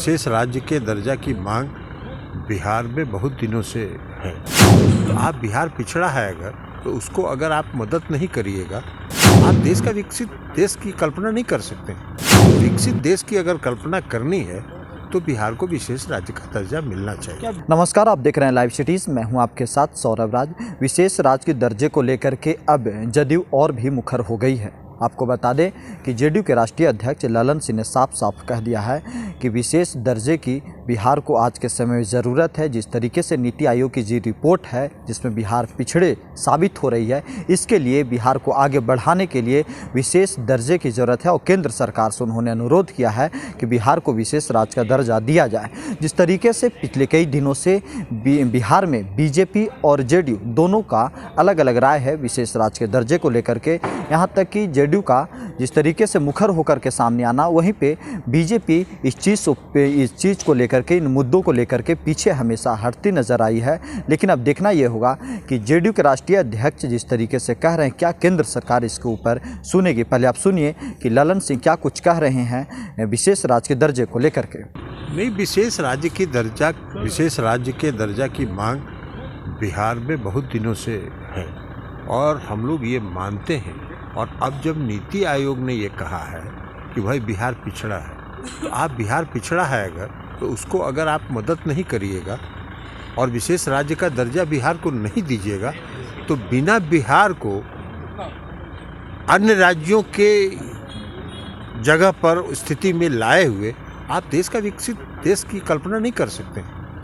विशेष राज्य के दर्जा की मांग बिहार में बहुत दिनों से है। तो आप बिहार पिछड़ा है अगर, तो उसको अगर आप मदद नहीं करिएगा, आप देश का विकसित देश की कल्पना नहीं कर सकते। विकसित देश की अगर कल्पना करनी है तो बिहार को विशेष राज्य का दर्जा मिलना चाहिए। नमस्कार, आप देख रहे हैं लाइव सिटीज़। मैं हूं आपके साथ सौरभ राज। विशेष राज्य के दर्जे को लेकर के अब जदयू और भी मुखर हो गई है। आपको बता दें कि जेडीयू के राष्ट्रीय अध्यक्ष ललन सिंह ने साफ साफ कह दिया है कि विशेष दर्जे की बिहार को आज के समय में ज़रूरत है। जिस तरीके से नीति आयोग की जी रिपोर्ट है जिसमें बिहार पिछड़े साबित हो रही है, इसके लिए बिहार को आगे बढ़ाने के लिए विशेष दर्जे की ज़रूरत है। और केंद्र सरकार से उन्होंने अनुरोध किया है कि बिहार को विशेष राज्य का दर्जा दिया जाए। जिस तरीके से पिछले कई दिनों से बिहार में बीजेपी और जेडीयू दोनों का अलग अलग राय है विशेष राज्य के दर्जे को लेकर के, यहाँ तक कि जेडीयू का जिस तरीके से मुखर होकर के सामने आना, वहीं पे बीजेपी इस चीज़ को लेकर के, इन मुद्दों को लेकर के पीछे हमेशा हटती नजर आई है। लेकिन अब देखना ये होगा कि जेडीयू के राष्ट्रीय अध्यक्ष जिस तरीके से कह रहे हैं, क्या केंद्र सरकार इसके ऊपर सुनेगी। पहले आप सुनिए कि ललन सिंह क्या कुछ कह रहे हैं विशेष राज्य के दर्जे को लेकर के। नहीं, विशेष राज्य के दर्जा की मांग बिहार में बहुत दिनों से है और हम लोग ये मानते हैं। और अब जब नीति आयोग ने ये कहा है कि भाई बिहार पिछड़ा है, तो आप बिहार पिछड़ा है अगर, तो उसको अगर आप मदद नहीं करिएगा और विशेष राज्य का दर्जा बिहार को नहीं दीजिएगा, तो बिना बिहार को अन्य राज्यों के जगह पर स्थिति में लाए हुए आप देश का विकसित देश की कल्पना नहीं कर सकते।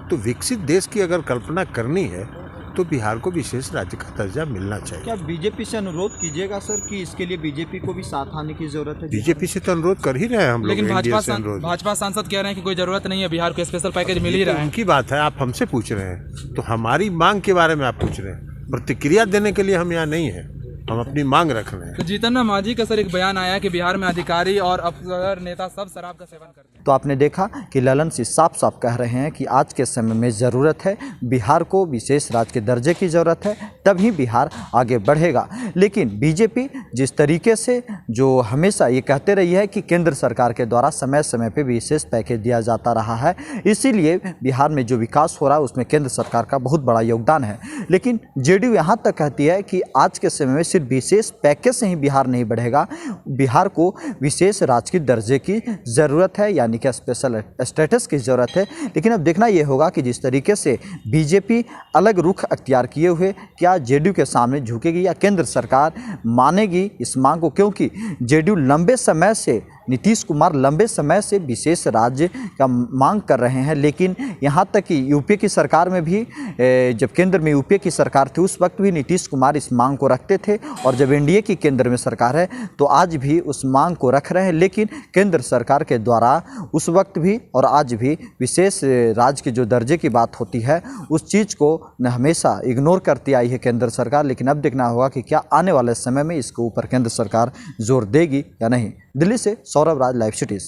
तो विकसित देश की अगर कल्पना करनी है तो बिहार को विशेष राज्य का दर्जा मिलना चाहिए। क्या बीजेपी से अनुरोध कीजिएगा सर कि इसके लिए बीजेपी को भी साथ आने की जरूरत है? बीजेपी से तो अनुरोध कर ही रहे हैं हम लोग। लेकिन भाजपा सांसद कह रहे हैं कि कोई जरूरत नहीं है, बिहार को स्पेशल पैकेज मिल ही रहा है। उनकी बात है, आप हमसे पूछ रहे हैं, तो हमारी मांग के बारे में आप पूछ रहे हैं। प्रतिक्रिया देने के लिए हम यहाँ नहीं है, हम अपनी मांग रख रहे हैं। तो जीतन राम मांझी का सर एक बयान आया कि बिहार में अधिकारी और अफसर नेता सब शराब का सेवन करते हैं। तो आपने देखा कि ललन सिंह साफ साफ कह रहे हैं कि आज के समय में ज़रूरत है, बिहार को विशेष राज्य के दर्जे की ज़रूरत है, तभी बिहार आगे बढ़ेगा। लेकिन बीजेपी जिस तरीके से जो हमेशा ये कहते रही है कि केंद्र सरकार के द्वारा समय समय पे विशेष पैकेज दिया जाता रहा है, इसीलिए बिहार में जो विकास हो रहा है उसमें केंद्र सरकार का बहुत बड़ा योगदान है। लेकिन जेडीयू यहाँ तक कहती है कि आज के समय में सिर्फ विशेष पैकेज से ही बिहार नहीं बढ़ेगा, बिहार को विशेष राज्य के दर्जे की ज़रूरत है, यानी कि स्पेशल स्टेटस की ज़रूरत है। लेकिन अब देखना यह होगा कि जिस तरीके से बीजेपी अलग रुख अख्तियार किए हुए, क्या जेडीयू के सामने झुकेगी या केंद्र सरकार मानेगी इस मांग को, क्योंकि जेडीयू लंबे समय से, नीतीश कुमार लंबे समय से विशेष राज्य का मांग कर रहे हैं। लेकिन यहाँ तक कि यूपी की सरकार में भी, जब केंद्र में यूपी की सरकार थी उस वक्त भी नीतीश कुमार इस मांग को रखते थे, और जब एनडीए की केंद्र में सरकार है तो आज भी उस मांग को रख रहे हैं। लेकिन केंद्र सरकार के द्वारा उस वक्त भी और आज भी विशेष राज्य के जो दर्जे की बात होती है उस चीज़ को हमेशा इग्नोर करती आई है केंद्र सरकार। लेकिन अब देखना होगा कि क्या आने वाले समय में इसके ऊपर केंद्र सरकार जोर देगी या नहीं। दिल्ली से सौरभ राज, लाइव सिटीज़।